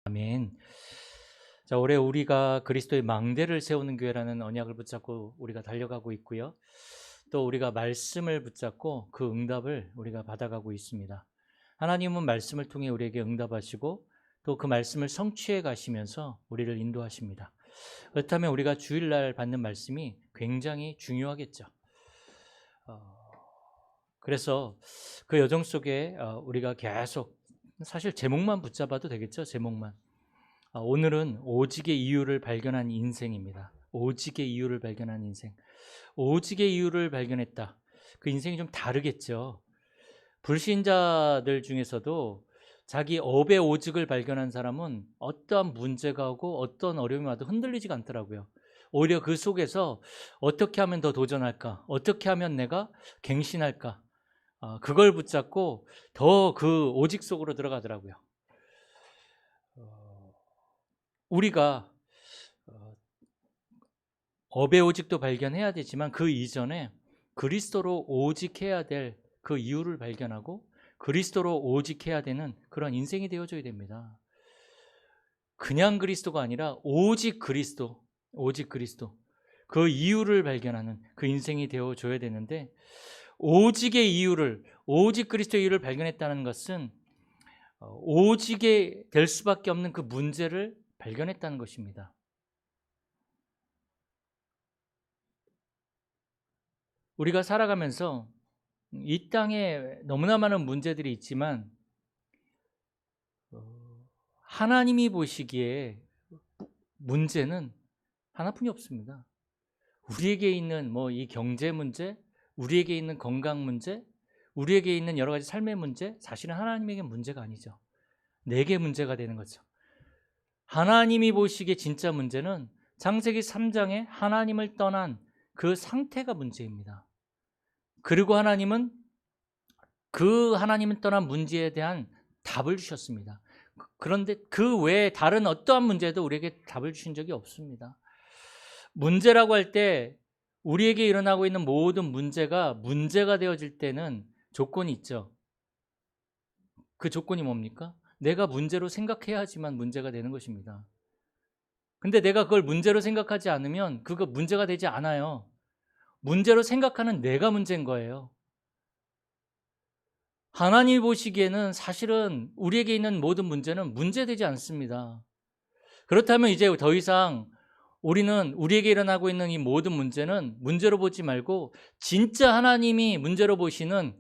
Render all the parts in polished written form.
아멘. 자, 올해 우리가 그리스도의 망대를 세우는 교회라는 언약을 붙잡고 우리가 달려가고 있고요. 또 우리가 말씀을 붙잡고 그 응답을 우리가 받아가고 있습니다. 하나님은 말씀을 통해 우리에게 응답하시고 또 그 말씀을 성취해 가시면서 우리를 인도하십니다. 그렇다면 우리가 주일날 받는 말씀이 굉장히 중요하겠죠. 그래서 그 여정 속에 우리가 계속 사실 제목만 붙잡아도 되겠죠. 제목만. 오늘은 오직의 이유를 발견한 인생입니다. 오직의 이유를 발견한 인생. 오직의 이유를 발견했다. 그 인생이 좀 다르겠죠. 불신자들 중에서도 자기 업의 오직을 발견한 사람은 어떠한 문제가 오고 어떤 어려움이 와도 흔들리지가 않더라고요. 오히려 그 속에서 어떻게 하면 더 도전할까? 어떻게 하면 내가 갱신할까? 그걸 붙잡고 더 그 오직 속으로 들어가더라고요. 우리가 업의 오직도 발견해야 되지만 그 이전에 그리스도로 오직해야 될 그 이유를 발견하고 그리스도로 오직해야 되는 그런 인생이 되어줘야 됩니다. 그냥 그리스도가 아니라 오직 그리스도, 오직 그리스도. 그 이유를 발견하는 그 인생이 되어줘야 되는데 오직의 이유를, 오직 그리스도의 이유를 발견했다는 것은 오직에 될 수밖에 없는 그 문제를 발견했다는 것입니다. 우리가 살아가면서 이 땅에 너무나 많은 문제들이 있지만 하나님이 보시기에 문제는 하나뿐이 없습니다. 우리에게 있는 이 경제 문제, 우리에게 있는 건강 문제, 우리에게 있는 여러 가지 삶의 문제, 사실은 하나님에게 문제가 아니죠. 내게 문제가 되는 거죠. 하나님이 보시기에 진짜 문제는 창세기 3장에 하나님을 떠난 그 상태가 문제입니다. 그리고 하나님은 그 하나님을 떠난 문제에 대한 답을 주셨습니다. 그런데 그 외에 다른 어떠한 문제도 우리에게 답을 주신 적이 없습니다. 문제라고 할 때 우리에게 일어나고 있는 모든 문제가 문제가 되어질 때는 조건이 있죠. 그 조건이 뭡니까? 내가 문제로 생각해야지만 문제가 되는 것입니다. 근데 내가 그걸 문제로 생각하지 않으면 그거 문제가 되지 않아요. 문제로 생각하는 내가 문제인 거예요. 하나님이 보시기에는 사실은 우리에게 있는 모든 문제는 문제되지 않습니다. 그렇다면 이제 더 이상 우리는 우리에게 일어나고 있는 이 모든 문제는 문제로 보지 말고 진짜 하나님이 문제로 보시는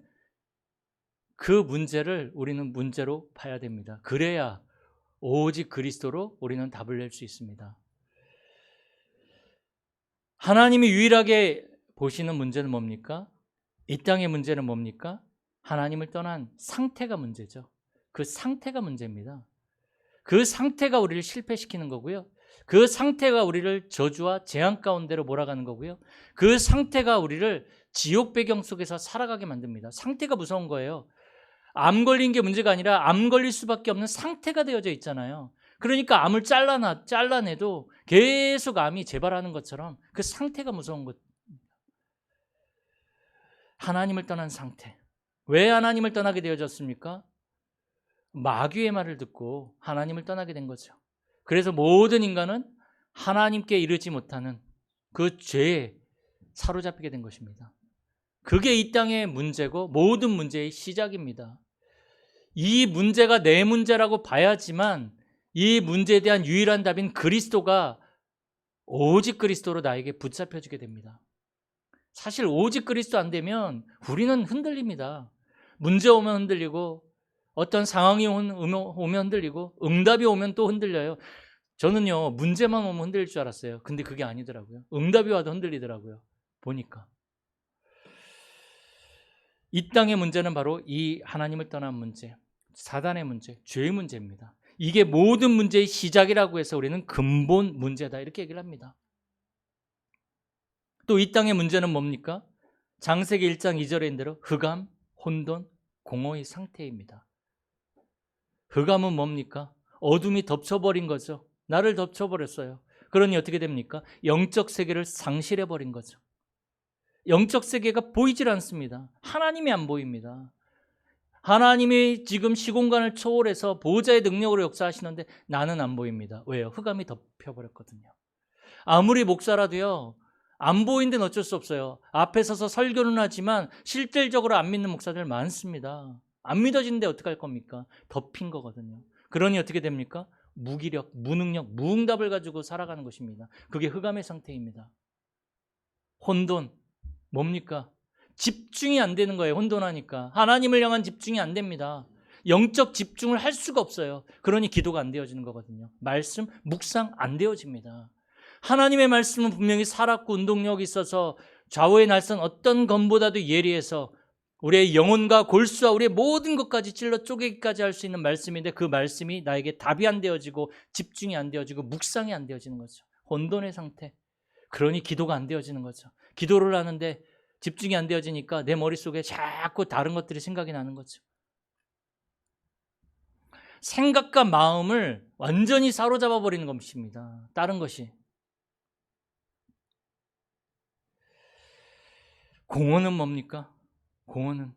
그 문제를 우리는 문제로 봐야 됩니다. 그래야 오직 그리스도로 우리는 답을 낼 수 있습니다. 하나님이 유일하게 보시는 문제는 뭡니까? 이 땅의 문제는 뭡니까? 하나님을 떠난 상태가 문제죠. 그 상태가 문제입니다. 그 상태가 우리를 실패시키는 거고요. 그 상태가 우리를 저주와 재앙 가운데로 몰아가는 거고요. 그 상태가 우리를 지옥 배경 속에서 살아가게 만듭니다. 상태가 무서운 거예요. 암 걸린 게 문제가 아니라 암 걸릴 수밖에 없는 상태가 되어져 있잖아요. 그러니까 암을 잘라내도 계속 암이 재발하는 것처럼 그 상태가 무서운 것. 하나님을 떠난 상태. 왜 하나님을 떠나게 되어졌습니까? 마귀의 말을 듣고 하나님을 떠나게 된 거죠. 그래서 모든 인간은 하나님께 이르지 못하는 그 죄에 사로잡히게 된 것입니다. 그게 이 땅의 문제고 모든 문제의 시작입니다. 이 문제가 내 문제라고 봐야지만 이 문제에 대한 유일한 답인 그리스도가 오직 그리스도로 나에게 붙잡혀지게 됩니다. 사실 오직 그리스도 안 되면 우리는 흔들립니다. 문제 오면 흔들리고 어떤 상황이 오면 흔들리고 응답이 오면 또 흔들려요. 저는요 문제만 오면 흔들릴 줄 알았어요. 근데 그게 아니더라고요. 응답이 와도 흔들리더라고요. 보니까 이 땅의 문제는 바로 이 하나님을 떠난 문제, 사단의 문제, 죄의 문제입니다. 이게 모든 문제의 시작이라고 해서 우리는 근본 문제다 이렇게 얘기를 합니다. 또 이 땅의 문제는 뭡니까? 창세기 1장 2절에 있는 대로 흑암, 혼돈, 공허의 상태입니다. 흑암은 뭡니까? 어둠이 덮쳐버린 거죠. 나를 덮쳐버렸어요. 그러니 어떻게 됩니까? 영적 세계를 상실해버린 거죠. 영적 세계가 보이질 않습니다. 하나님이 안 보입니다. 하나님이 지금 시공간을 초월해서 보호자의 능력으로 역사하시는데 나는 안 보입니다. 왜요? 흑암이 덮여버렸거든요. 아무리 목사라도요, 안 보이는 데는 어쩔 수 없어요. 앞에 서서 설교는 하지만 실질적으로 안 믿는 목사들 많습니다. 안 믿어지는데 어떡할 겁니까? 덮인 거거든요. 그러니 어떻게 됩니까? 무기력, 무능력, 무응답을 가지고 살아가는 것입니다. 그게 흑암의 상태입니다. 혼돈, 뭡니까? 집중이 안 되는 거예요. 혼돈하니까. 하나님을 향한 집중이 안 됩니다. 영적 집중을 할 수가 없어요. 그러니 기도가 안 되어지는 거거든요. 말씀, 묵상 안 되어집니다. 하나님의 말씀은 분명히 살았고 운동력이 있어서 좌우의 날선 어떤 검보다도 예리해서 우리의 영혼과 골수와 우리의 모든 것까지 찔러 쪼개기까지 할 수 있는 말씀인데 그 말씀이 나에게 답이 안 되어지고 집중이 안 되어지고 묵상이 안 되어지는 거죠. 혼돈의 상태. 그러니 기도가 안 되어지는 거죠. 기도를 하는데 집중이 안 되어지니까 내 머릿속에 자꾸 다른 것들이 생각이 나는 거죠. 생각과 마음을 완전히 사로잡아 버리는 것입니다. 다른 것이. 공허는 뭡니까? 공허는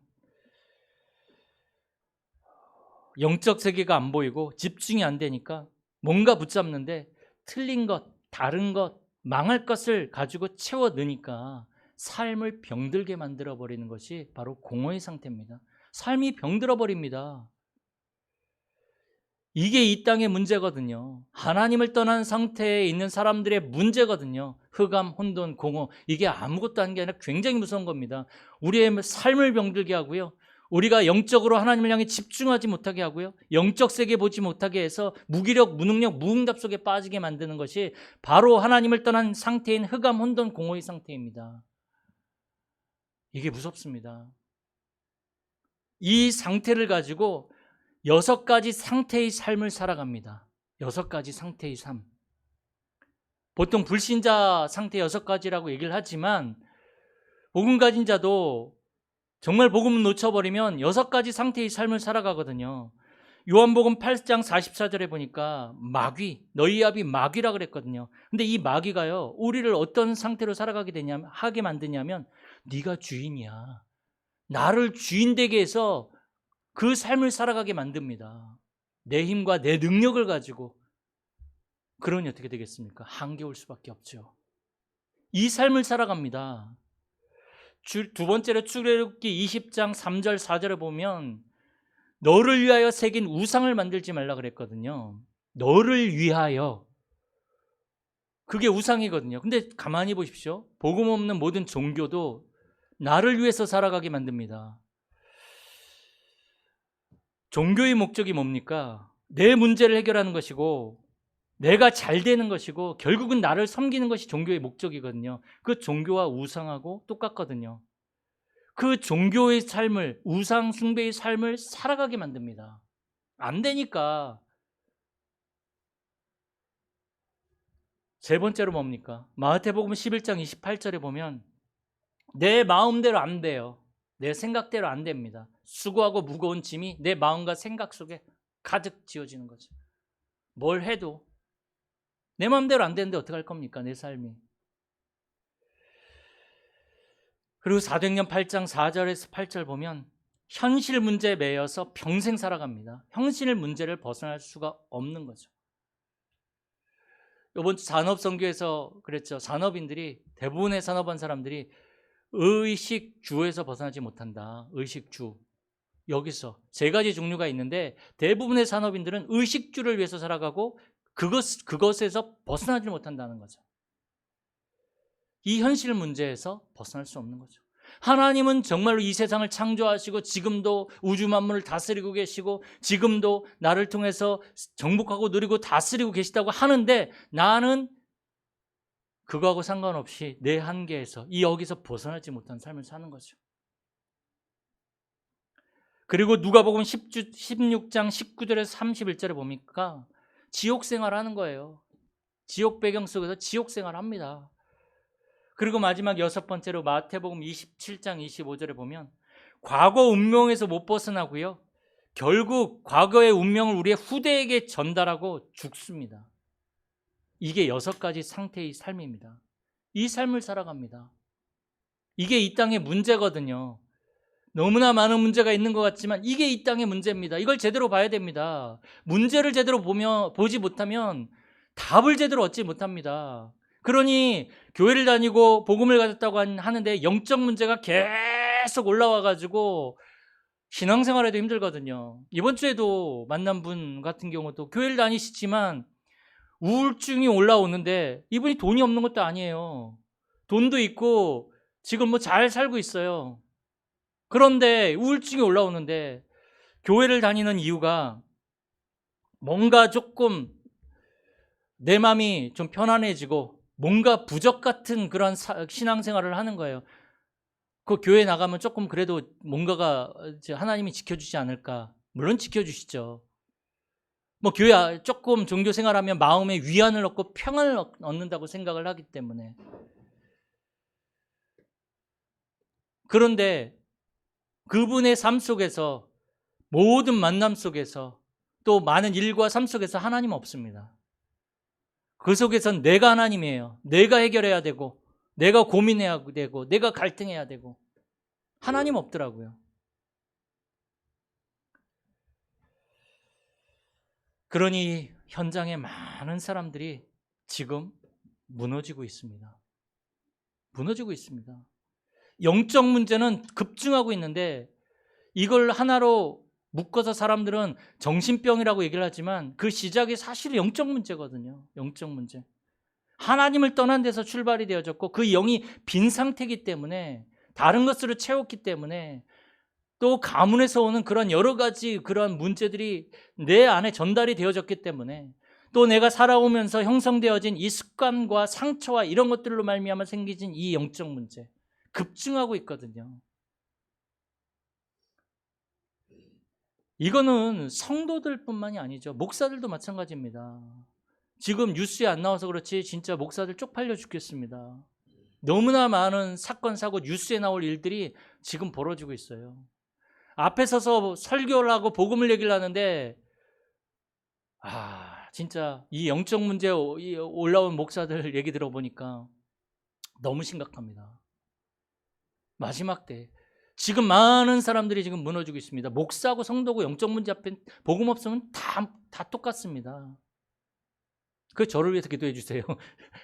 영적 세계가 안 보이고 집중이 안 되니까 뭔가 붙잡는데 틀린 것, 다른 것, 망할 것을 가지고 채워 넣으니까 삶을 병들게 만들어 버리는 것이 바로 공허의 상태입니다. 삶이 병들어 버립니다. 이게 이 땅의 문제거든요. 하나님을 떠난 상태에 있는 사람들의 문제거든요. 흑암, 혼돈, 공허. 이게 아무것도 아닌 게 아니라 굉장히 무서운 겁니다. 우리의 삶을 병들게 하고요. 우리가 영적으로 하나님을 향해 집중하지 못하게 하고요. 영적 세계 보지 못하게 해서 무기력, 무능력, 무응답 속에 빠지게 만드는 것이 바로 하나님을 떠난 상태인 흑암, 혼돈, 공허의 상태입니다. 이게 무섭습니다. 이 상태를 가지고 6가지 상태의 삶을 살아갑니다. 6가지 상태의 삶. 보통 불신자 상태 6가지라고 얘기를 하지만 복음 가진 자도 정말 복음을 놓쳐버리면 6가지 상태의 삶을 살아가거든요. 요한복음 8장 44절에 보니까 마귀, 너희 아비 마귀라 그랬거든요. 근데 이 마귀가요, 우리를 어떤 상태로 살아가게 되냐면, 하게 만드냐면 네가 주인이야. 나를 주인 되게 해서 그 삶을 살아가게 만듭니다. 내 힘과 내 능력을 가지고. 그러니 어떻게 되겠습니까? 한계올 수밖에 없죠. 이 삶을 살아갑니다. 두 번째로 출애굽기 20장 3절 4절에 보면 너를 위하여 새긴 우상을 만들지 말라 그랬거든요. 너를 위하여. 그게 우상이거든요. 근데 가만히 보십시오. 복음 없는 모든 종교도 나를 위해서 살아가게 만듭니다. 종교의 목적이 뭡니까? 내 문제를 해결하는 것이고 내가 잘 되는 것이고 결국은 나를 섬기는 것이 종교의 목적이거든요. 그 종교와 우상하고 똑같거든요. 그 종교의 삶을, 우상 숭배의 삶을 살아가게 만듭니다. 안 되니까. 세 번째로 뭡니까? 마태복음 11장 28절에 보면 내 마음대로 안 돼요. 내 생각대로 안 됩니다. 수고하고 무거운 짐이 내 마음과 생각 속에 가득 지어지는 거죠. 뭘 해도 내 마음대로 안 되는데 어떡할 겁니까? 내 삶이. 그리고 사도행전 8장 4절에서 8절 보면 현실 문제에 매여서 평생 살아갑니다. 현실 문제를 벗어날 수가 없는 거죠. 이번 주 산업선교에서 그랬죠. 산업인들이, 대부분의 산업한 사람들이 의식주에서 벗어나지 못한다. 의식주. 여기서 3가지 종류가 있는데 대부분의 산업인들은 의식주를 위해서 살아가고 그것에서 벗어나지 못한다는 거죠. 이 현실 문제에서 벗어날 수 없는 거죠. 하나님은 정말로 이 세상을 창조하시고 지금도 우주 만물을 다스리고 계시고 지금도 나를 통해서 정복하고 누리고 다스리고 계시다고 하는데 나는 그거하고 상관없이 내 한계에서 여기서 벗어나지 못한 삶을 사는 거죠. 그리고 누가복음 16장 19절에서 31절에 보니까 지옥 생활하는 거예요. 지옥 배경 속에서 지옥 생활합니다. 그리고 마지막 6번째로 마태복음 27장 25절에 보면 과거 운명에서 못 벗어나고요. 결국 과거의 운명을 우리의 후대에게 전달하고 죽습니다. 이게 6가지 상태의 삶입니다. 이 삶을 살아갑니다. 이게 이 땅의 문제거든요. 너무나 많은 문제가 있는 것 같지만 이게 이 땅의 문제입니다. 이걸 제대로 봐야 됩니다. 문제를 제대로 보지 못하면 답을 제대로 얻지 못합니다. 그러니 교회를 다니고 복음을 가졌다고 하는데 영적 문제가 계속 올라와가지고 신앙생활에도 힘들거든요. 이번 주에도 만난 분 같은 경우도 교회를 다니시지만 우울증이 올라오는데 이분이 돈이 없는 것도 아니에요. 돈도 있고 지금 뭐 잘 살고 있어요. 그런데 우울증이 올라오는데 교회를 다니는 이유가 뭔가 조금 내 마음이 좀 편안해지고 뭔가 부적 같은 그런 신앙생활을 하는 거예요. 그 교회 나가면 조금 그래도 뭔가가 하나님이 지켜주지 않을까. 물론 지켜주시죠. 뭐 교회 조금 종교 생활하면 마음의 위안을 얻고 평안을 얻는다고 생각을 하기 때문에. 그런데 그분의 삶 속에서 모든 만남 속에서 또 많은 일과 삶 속에서 하나님 없습니다. 그 속에선 내가 하나님이에요. 내가 해결해야 되고 내가 고민해야 되고 내가 갈등해야 되고 하나님 없더라고요. 그러니 현장에 많은 사람들이 지금 무너지고 있습니다. 무너지고 있습니다. 영적 문제는 급증하고 있는데 이걸 하나로 묶어서 사람들은 정신병이라고 얘기를 하지만 그 시작이 사실 영적 문제거든요. 영적 문제. 하나님을 떠난 데서 출발이 되어졌고 그 영이 빈 상태이기 때문에 다른 것으로 채웠기 때문에 또 가문에서 오는 그런 여러 가지 그런 문제들이 내 안에 전달이 되어졌기 때문에 또 내가 살아오면서 형성되어진 이 습관과 상처와 이런 것들로 말미암아 생기진 이 영적 문제 급증하고 있거든요. 이거는 성도들뿐만이 아니죠. 목사들도 마찬가지입니다. 지금 뉴스에 안 나와서 그렇지 진짜 목사들 쪽팔려 죽겠습니다. 너무나 많은 사건, 사고, 뉴스에 나올 일들이 지금 벌어지고 있어요. 앞에 서서 설교를 하고 복음을 얘기를 하는데 진짜 이 영적 문제에 올라온 목사들 얘기 들어보니까 너무 심각합니다. 마지막 때 지금 많은 사람들이 지금 무너지고 있습니다. 목사고 성도고 영적 문제 앞에 복음 없으면 다 똑같습니다. 그 저를 위해서 기도해 주세요.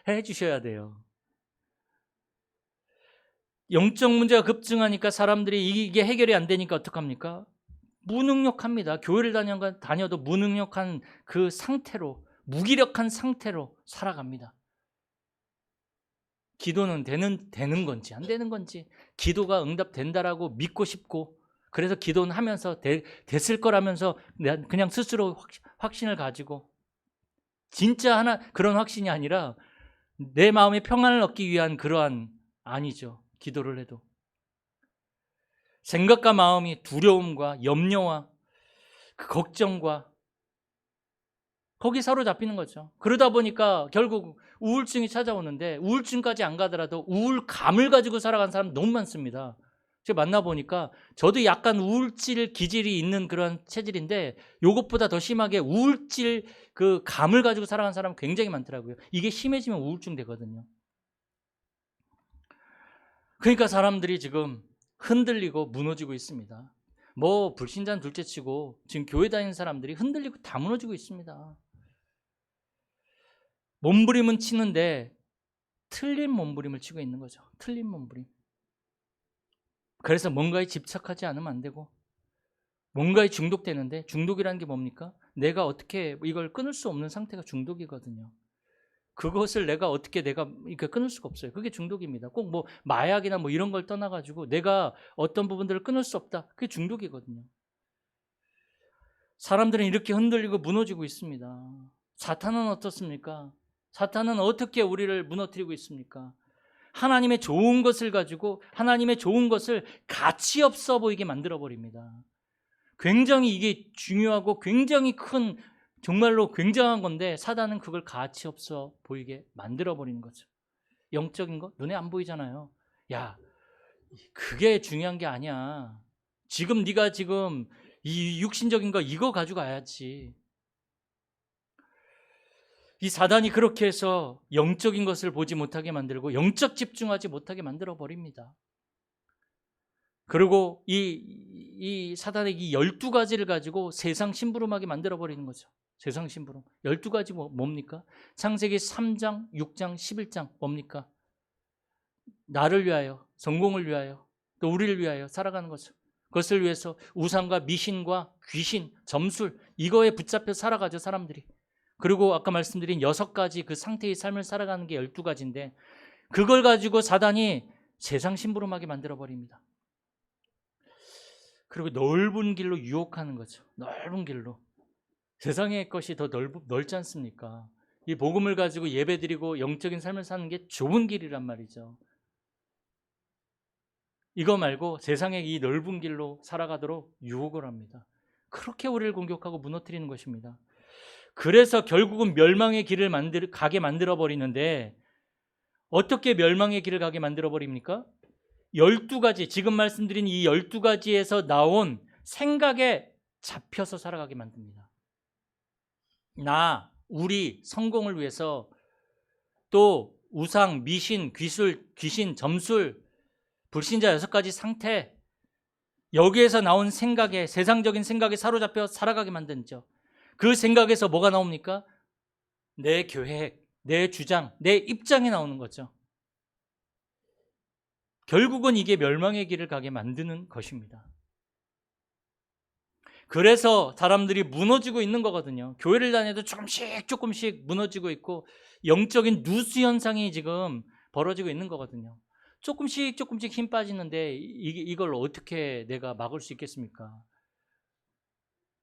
해 주셔야 돼요. 영적 문제가 급증하니까 사람들이 이게 해결이 안 되니까 어떡합니까? 무능력합니다. 교회를 다녀도 무능력한 그 상태로 무기력한 상태로 살아갑니다. 기도는 되는 건지 안 되는 건지 기도가 응답된다라고 믿고 싶고 그래서 기도는 하면서 됐을 거라면서 그냥 스스로 확신을 가지고 진짜 그런 확신이 아니라 내 마음의 평안을 얻기 위한 그러한 아니죠. 기도를 해도 생각과 마음이 두려움과 염려와 그 걱정과 거기 사로잡히는 거죠. 그러다 보니까 결국 우울증이 찾아오는데 우울증까지 안 가더라도 우울감을 가지고 살아가는 사람 너무 많습니다. 제가 만나보니까 저도 약간 우울질 기질이 있는 그런 체질인데 이것보다 더 심하게 우울질 그 감을 가지고 살아가는 사람 굉장히 많더라고요. 이게 심해지면 우울증 되거든요. 그러니까 사람들이 지금 흔들리고 무너지고 있습니다. 뭐 불신자는 둘째치고 지금 교회 다니는 사람들이 흔들리고 다 무너지고 있습니다. 몸부림은 치는데 틀린 몸부림을 치고 있는 거죠. 틀린 몸부림. 그래서 뭔가에 집착하지 않으면 안 되고 뭔가에 중독되는데 중독이라는 게 뭡니까? 내가 어떻게 이걸 끊을 수 없는 상태가 중독이거든요. 그것을 내가 끊을 수가 없어요. 그게 중독입니다. 꼭 뭐 마약이나 뭐 이런 걸 떠나가지고 내가 어떤 부분들을 끊을 수 없다. 그게 중독이거든요. 사람들은 이렇게 흔들리고 무너지고 있습니다. 사탄은 어떻습니까? 사탄은 어떻게 우리를 무너뜨리고 있습니까? 하나님의 좋은 것을 가지고 하나님의 좋은 것을 가치 없어 보이게 만들어 버립니다. 굉장히 이게 중요하고 굉장히 큰 정말로 굉장한 건데 사단은 그걸 가치 없어 보이게 만들어 버리는 거죠. 영적인 거 눈에 안 보이잖아요. 야, 그게 중요한 게 아니야. 지금 네가 지금 이 육신적인 거 이거 가지고 가야지. 이 사단이 그렇게 해서 영적인 것을 보지 못하게 만들고 영적 집중하지 못하게 만들어 버립니다. 그리고 이 사단의 이 12가지를 가지고 세상 심부름하게 만들어버리는 거죠. 세상 심부름. 12가지 뭡니까? 창세기 3장, 6장, 11장 뭡니까? 나를 위하여, 성공을 위하여, 또 우리를 위하여 살아가는 거죠. 그것을 위해서 우상과 미신과 귀신, 점술 이거에 붙잡혀 살아가죠, 사람들이. 그리고 아까 말씀드린 6가지 그 상태의 삶을 살아가는 게 12가지인데 그걸 가지고 사단이 세상 심부름하게 만들어버립니다. 그리고 넓은 길로 유혹하는 거죠. 넓은 길로. 세상의 것이 더 넓지 않습니까? 이 복음을 가지고 예배드리고 영적인 삶을 사는 게 좁은 길이란 말이죠. 이거 말고 세상의 이 넓은 길로 살아가도록 유혹을 합니다. 그렇게 우리를 공격하고 무너뜨리는 것입니다. 그래서 결국은 멸망의 길을 가게 만들어버리는데 어떻게 멸망의 길을 가게 만들어버립니까? 12가지, 지금 말씀드린 이 12가지에서 나온 생각에 잡혀서 살아가게 만듭니다. 우리 성공을 위해서 또 우상, 미신, 귀신, 점술, 불신자 6가지 상태 여기에서 나온 생각에 세상적인 생각에 사로잡혀 살아가게 만든죠. 그 생각에서 뭐가 나옵니까? 내 계획, 내 주장, 내 입장이 나오는 거죠. 결국은 이게 멸망의 길을 가게 만드는 것입니다. 그래서 사람들이 무너지고 있는 거거든요. 교회를 다녀도 조금씩 무너지고 있고 영적인 누수 현상이 지금 벌어지고 있는 거거든요. 조금씩 힘 빠지는데 이걸 어떻게 내가 막을 수 있겠습니까?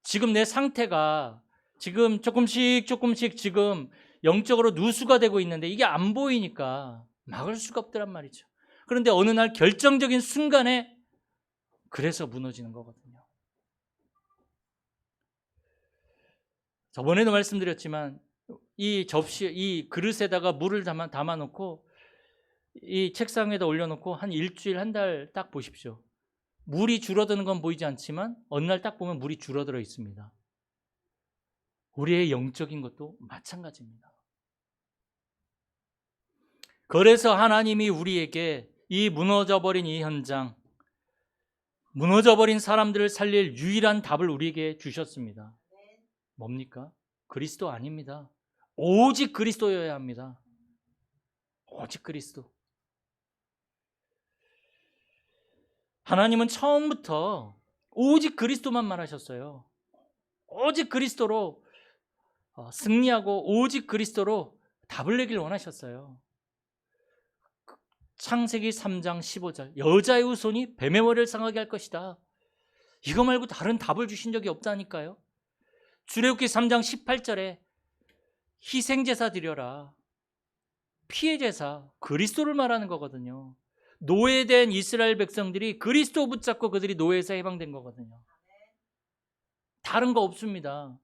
지금 내 상태가 지금 조금씩 지금 영적으로 누수가 되고 있는데 이게 안 보이니까 막을 수가 없더란 말이죠. 그런데 어느 날 결정적인 순간에 그래서 무너지는 거거든요. 저번에도 말씀드렸지만 이 그릇에다가 물을 담아놓고 이 책상에다 올려놓고 한 일주일, 한 달 딱 보십시오. 물이 줄어드는 건 보이지 않지만 어느 날 딱 보면 물이 줄어들어 있습니다. 우리의 영적인 것도 마찬가지입니다. 그래서 하나님이 우리에게 이 무너져버린 이 현장, 무너져버린 사람들을 살릴 유일한 답을 우리에게 주셨습니다. 뭡니까? 그리스도 아닙니다. 오직 그리스도여야 합니다. 오직 그리스도. 하나님은 처음부터 오직 그리스도만 말하셨어요. 오직 그리스도로 승리하고 오직 그리스도로 답을 내길 원하셨어요. 창세기 3장 15절 여자의 후손이 뱀의 머리를 상하게 할 것이다. 이거 말고 다른 답을 주신 적이 없다니까요. 출애굽기 3장 18절에 희생제사 드려라. 피해 제사, 그리스도를 말하는 거거든요. 노예된 이스라엘 백성들이 그리스도 붙잡고 그들이 노예에서 해방된 거거든요. 다른 거 없습니다.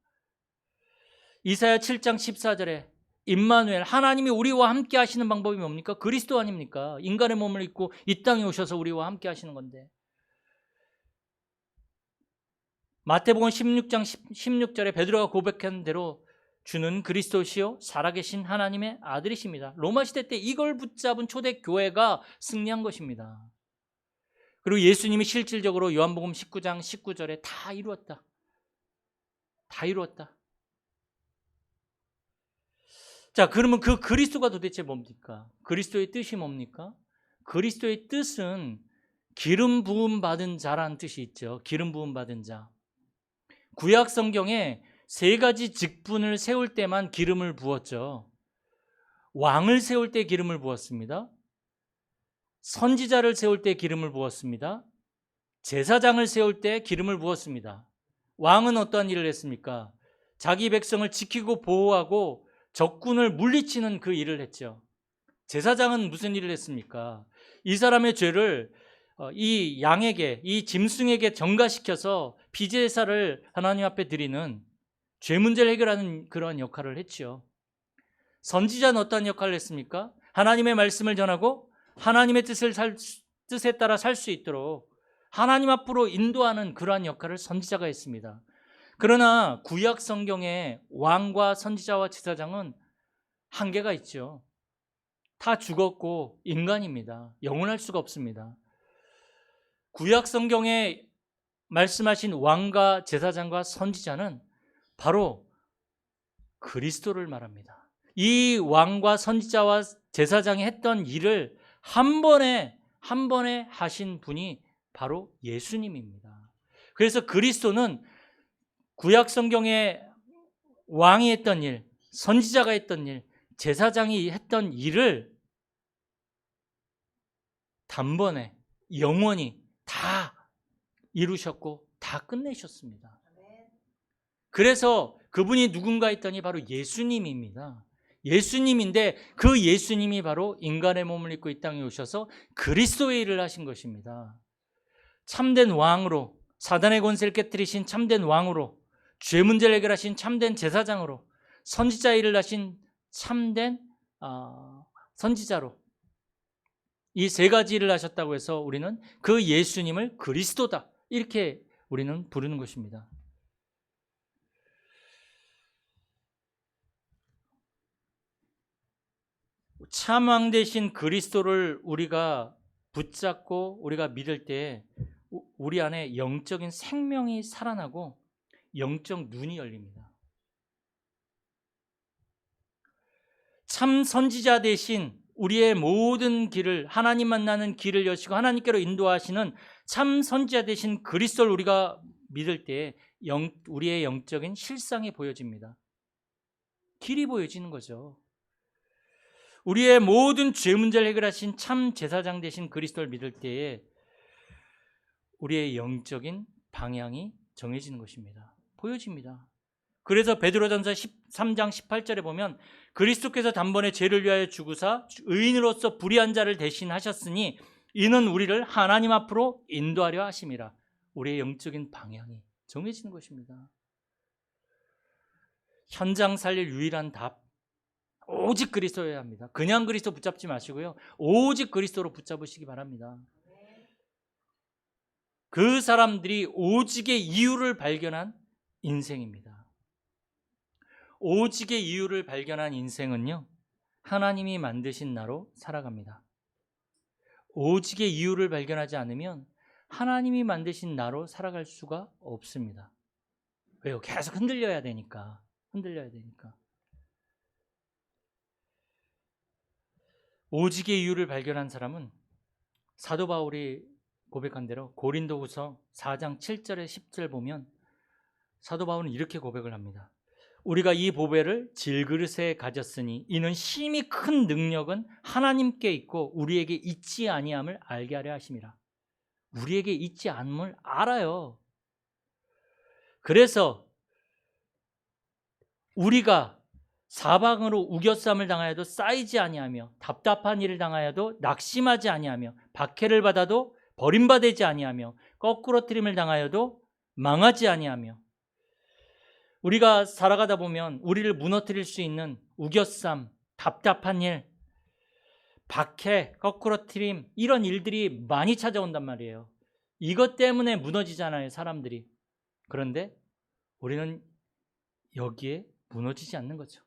이사야 7장 14절에 임마누엘, 하나님이 우리와 함께 하시는 방법이 뭡니까? 그리스도 아닙니까? 인간의 몸을 입고 이 땅에 오셔서 우리와 함께 하시는 건데. 마태복음 16장 16절에 베드로가 고백한 대로 주는 그리스도시요 살아계신 하나님의 아들이십니다. 로마 시대 때 이걸 붙잡은 초대 교회가 승리한 것입니다. 그리고 예수님이 실질적으로 요한복음 19장 19절에 다 이루었다. 다 이루었다. 자, 그러면 그 그리스도가 도대체 뭡니까? 그리스도의 뜻이 뭡니까? 그리스도의 뜻은 기름 부음 받은 자라는 뜻이 있죠. 기름 부음 받은 자. 구약 성경에 3가지 직분을 세울 때만 기름을 부었죠. 왕을 세울 때 기름을 부었습니다. 선지자를 세울 때 기름을 부었습니다. 제사장을 세울 때 기름을 부었습니다. 왕은 어떠한 일을 했습니까? 자기 백성을 지키고 보호하고 적군을 물리치는 그 일을 했죠. 제사장은 무슨 일을 했습니까? 이 사람의 죄를 이 양에게, 이 짐승에게 전가시켜서 비제사를 하나님 앞에 드리는 죄 문제를 해결하는 그러한 역할을 했지요. 선지자는 어떤 역할을 했습니까? 하나님의 말씀을 전하고 하나님의 뜻에 따라 살 수 있도록 하나님 앞으로 인도하는 그러한 역할을 선지자가 했습니다. 그러나 구약 성경에 왕과 선지자와 제사장은 한계가 있죠. 다 죽었고 인간입니다. 영원할 수가 없습니다. 구약 성경에 말씀하신 왕과 제사장과 선지자는 바로 그리스도를 말합니다. 이 왕과 선지자와 제사장이 했던 일을 한 번에 하신 분이 바로 예수님입니다. 그래서 그리스도는 구약 성경에 왕이 했던 일, 선지자가 했던 일, 제사장이 했던 일을 단번에 영원히 다 이루셨고 다 끝내셨습니다. 그래서 그분이 누군가 했더니 바로 예수님입니다. 예수님인데 그 예수님이 바로 인간의 몸을 입고 이 땅에 오셔서 그리스도의 일을 하신 것입니다. 참된 왕으로, 사단의 권세를 깨뜨리신 참된 왕으로, 죄 문제를 해결하신 참된 제사장으로, 선지자 일을 하신 참된 선지자로, 이 세 가지 일을 하셨다고 해서 우리는 그 예수님을 그리스도다 이렇게 우리는 부르는 것입니다. 참왕 되신 그리스도를 우리가 붙잡고 우리가 믿을 때 우리 안에 영적인 생명이 살아나고 영적 눈이 열립니다. 참 선지자 되신 우리의 모든 길을, 하나님 만나는 길을 여시고 하나님께로 인도하시는 참 선지자 되신 그리스도를 우리가 믿을 때 우리의 영적인 실상이 보여집니다. 길이 보여지는 거죠. 우리의 모든 죄 문제를 해결하신 참 제사장 되신 그리스도를 믿을 때에 우리의 영적인 방향이 정해지는 것입니다. 보여집니다. 그래서 베드로전서 13장 18절에 보면 그리스도께서 단번에 죄를 위하여 죽으사 의인으로서 불의한 자를 대신하셨으니 이는 우리를 하나님 앞으로 인도하려 하심이라. 우리의 영적인 방향이 정해지는 것입니다. 현장 살릴 유일한 답, 오직 그리스도여야 합니다. 그냥 그리스도 붙잡지 마시고요, 오직 그리스도로 붙잡으시기 바랍니다. 그 사람들이 오직의 이유를 발견한 인생입니다. 오직의 이유를 발견한 인생은요, 하나님이 만드신 나로 살아갑니다. 오직의 이유를 발견하지 않으면 하나님이 만드신 나로 살아갈 수가 없습니다. 왜요? 계속 흔들려야 되니까. 오직의 이유를 발견한 사람은 사도 바울이 고백한 대로 고린도후서 4장 7절에 10절 보면 사도 바울은 이렇게 고백을 합니다. 우리가 이 보배를 질그릇에 가졌으니 이는 심히 큰 능력은 하나님께 있고 우리에게 있지 아니함을 알게 하려 하심이라. 우리에게 있지 않음을 알아요. 그래서 우리가 사방으로 우겨쌈을 당하여도 쌓이지 아니하며 답답한 일을 당하여도 낙심하지 아니하며 박해를 받아도 버림받지 아니하며 거꾸러뜨림을 당하여도 망하지 아니하며, 우리가 살아가다 보면 우리를 무너뜨릴 수 있는 우겨쌈, 답답한 일, 박해, 거꾸러뜨림, 이런 일들이 많이 찾아온단 말이에요. 이것 때문에 무너지잖아요, 사람들이. 그런데 우리는 여기에 무너지지 않는 거죠.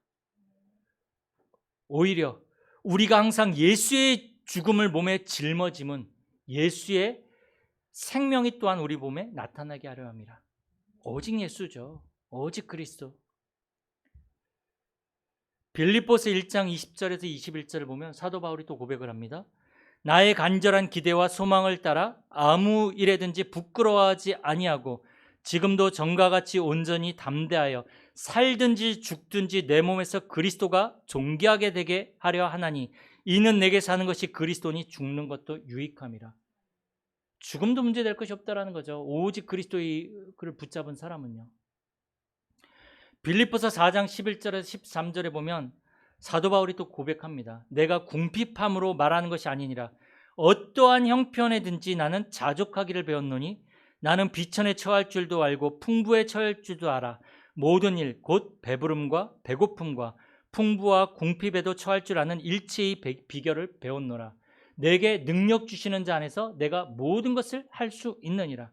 오히려 우리가 항상 예수의 죽음을 몸에 짊어짐은 예수의 생명이 또한 우리 몸에 나타나게 하려 함이라. 오직 예수죠. 오직 그리스도. 빌립보서 1장 20절에서 21절을 보면 사도 바울이 또 고백을 합니다. 나의 간절한 기대와 소망을 따라 아무 일에든지 부끄러워하지 아니하고 지금도 전과 같이 온전히 담대하여 살든지 죽든지 내 몸에서 그리스도가 존귀하게 되게 하려 하나니 이는 내게 사는 것이 그리스도니 죽는 것도 유익함이라. 죽음도 문제될 것이 없다라는 거죠. 오직 그리스도를 붙잡은 사람은요. 빌립보서 4장 11절에서 13절에 보면 사도 바울이 또 고백합니다. 내가 궁핍함으로 말하는 것이 아니니라. 어떠한 형편에든지 나는 자족하기를 배웠노니 나는 비천에 처할 줄도 알고 풍부에 처할 줄도 알아. 모든 일 곧 배부름과 배고픔과 풍부와 궁핍에도 처할 줄 아는 일체의 비결을 배웠노라. 내게 능력 주시는 자 안에서 내가 모든 것을 할 수 있느니라.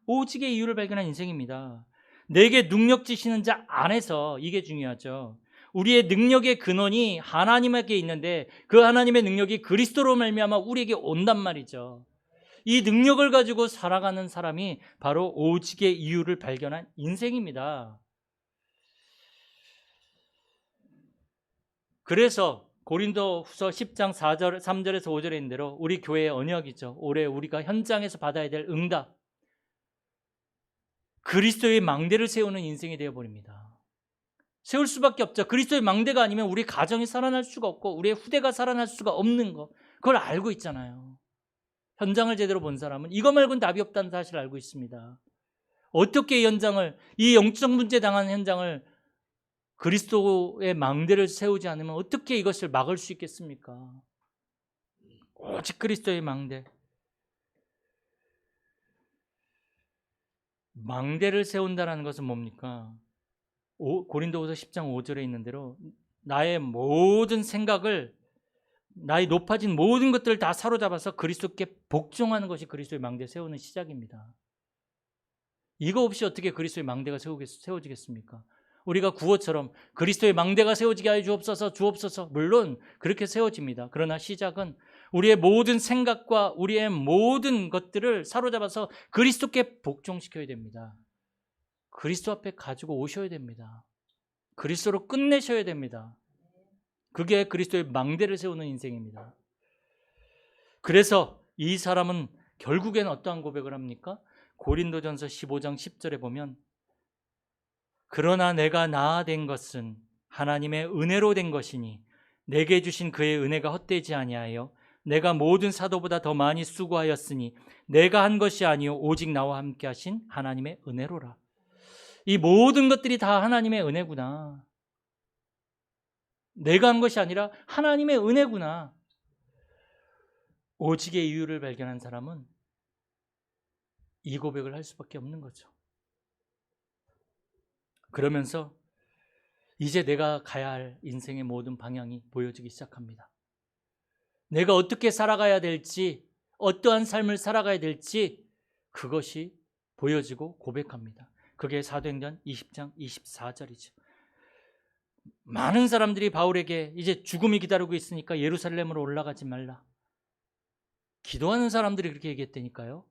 오직의 이유를 발견한 인생입니다. 내게 능력 주시는 자 안에서, 이게 중요하죠. 우리의 능력의 근원이 하나님에게 있는데 그 하나님의 능력이 그리스도로 말미암아 우리에게 온단 말이죠. 이 능력을 가지고 살아가는 사람이 바로 오직의 이유를 발견한 인생입니다. 그래서 고린도후서 10장 3절에서 5절에 있는 대로 우리 교회의 언약이죠. 올해 우리가 현장에서 받아야 될 응답, 그리스도의 망대를 세우는 인생이 되어버립니다. 세울 수밖에 없죠. 그리스도의 망대가 아니면 우리 가정이 살아날 수가 없고 우리의 후대가 살아날 수가 없는 거, 그걸 알고 있잖아요. 현장을 제대로 본 사람은 이거 말고는 답이 없다는 사실을 알고 있습니다. 어떻게 이 현장을, 이 영적 문제 당한 현장을 그리스도의 망대를 세우지 않으면 어떻게 이것을 막을 수 있겠습니까? 오직 그리스도의 망대. 망대를 세운다는 것은 뭡니까? 고린도후서 10장 5절에 있는 대로 나의 모든 생각을, 나의 높아진 모든 것들을 다 사로잡아서 그리스도께 복종하는 것이 그리스도의 망대 세우는 시작입니다. 이거 없이 어떻게 그리스도의 망대가 세워지겠습니까? 우리가 구호처럼 그리스도의 망대가 세워지게 하여 주옵소서, 주옵소서, 물론 그렇게 세워집니다. 그러나 시작은 우리의 모든 생각과 우리의 모든 것들을 사로잡아서 그리스도께 복종시켜야 됩니다. 그리스도 앞에 가지고 오셔야 됩니다. 그리스도로 끝내셔야 됩니다. 그게 그리스도의 망대를 세우는 인생입니다. 그래서 이 사람은 결국엔 어떠한 고백을 합니까? 고린도전서 15장 10절에 보면, 그러나 내가 나아된 것은 하나님의 은혜로 된 것이니 내게 주신 그의 은혜가 헛되지 아니하여 내가 모든 사도보다 더 많이 수고하였으니 내가 한 것이 아니요 오직 나와 함께 하신 하나님의 은혜로라. 이 모든 것들이 다 하나님의 은혜구나. 내가 한 것이 아니라 하나님의 은혜구나. 오직의 이유를 발견한 사람은 이 고백을 할 수밖에 없는 거죠. 그러면서 이제 내가 가야 할 인생의 모든 방향이 보여지기 시작합니다. 내가 어떻게 살아가야 될지, 어떠한 삶을 살아가야 될지 그것이 보여지고 고백합니다. 그게 사도행전 20장 24절이죠. 많은 사람들이 바울에게 이제 죽음이 기다리고 있으니까 예루살렘으로 올라가지 말라. 기도하는 사람들이 그렇게 얘기했다니까요.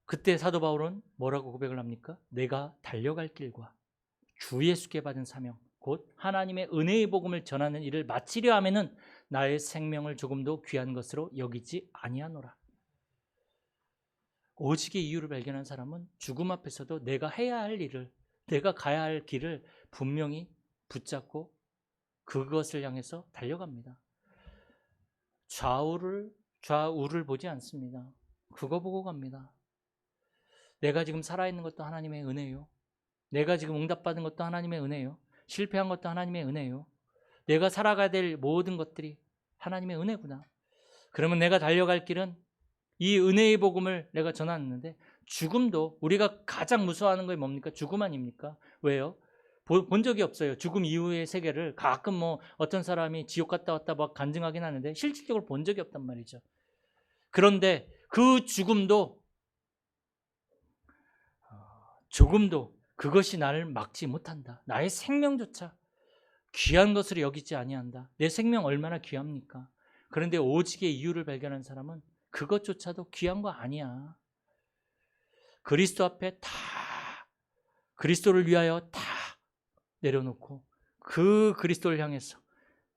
그때 사도 바울은 뭐라고 고백을 합니까? 내가 달려갈 길과 주 예수께 받은 사명, 곧 하나님의 은혜의 복음을 전하는 일을 마치려 하면은 나의 생명을 조금도 귀한 것으로 여기지 아니하노라. 오직의 이유를 발견한 사람은 죽음 앞에서도 내가 해야 할 일을, 내가 가야 할 길을 분명히 붙잡고 그것을 향해서 달려갑니다. 좌우를 보지 않습니다. 그거 보고 갑니다. 내가 지금 살아있는 것도 하나님의 은혜요. 내가 지금 응답받은 것도 하나님의 은혜요. 실패한 것도 하나님의 은혜요. 내가 살아가야 될 모든 것들이 하나님의 은혜구나. 그러면 내가 달려갈 길은 이 은혜의 복음을 내가 전하는데, 죽음도 우리가 가장 무서워하는 게 뭡니까? 죽음 아닙니까? 왜요? 본 적이 없어요. 죽음 이후의 세계를. 가끔 어떤 사람이 지옥 갔다 왔다 막 간증하긴 하는데 실질적으로 본 적이 없단 말이죠. 그런데 그 죽음도 조금도 그것이 나를 막지 못한다. 나의 생명조차 귀한 것으로 여기지 아니한다. 내 생명 얼마나 귀합니까? 그런데 오직의 이유를 발견한 사람은 그것조차도 귀한 거 아니야. 그리스도 앞에 다, 그리스도를 위하여 다 내려놓고 그 그리스도를 향해서,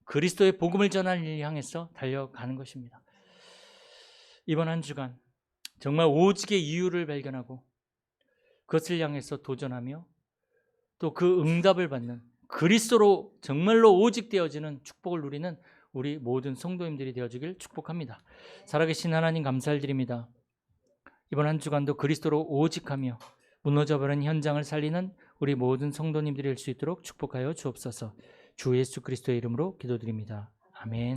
그리스도의 복음을 전하는 일을 향해서 달려가는 것입니다. 이번 한 주간 정말 오직의 이유를 발견하고 그것을 향해서 도전하며 또 그 응답을 받는, 그리스도로 정말로 오직되어지는 축복을 누리는 우리 모든 성도님들이 되어주길 축복합니다. 살아계신 하나님 감사를 드립니다. 이번 한 주간도 그리스도로 오직하며 무너져버린 현장을 살리는 우리 모든 성도님들이 될 수 있도록 축복하여 주옵소서. 주 예수 그리스도의 이름으로 기도드립니다. 아멘.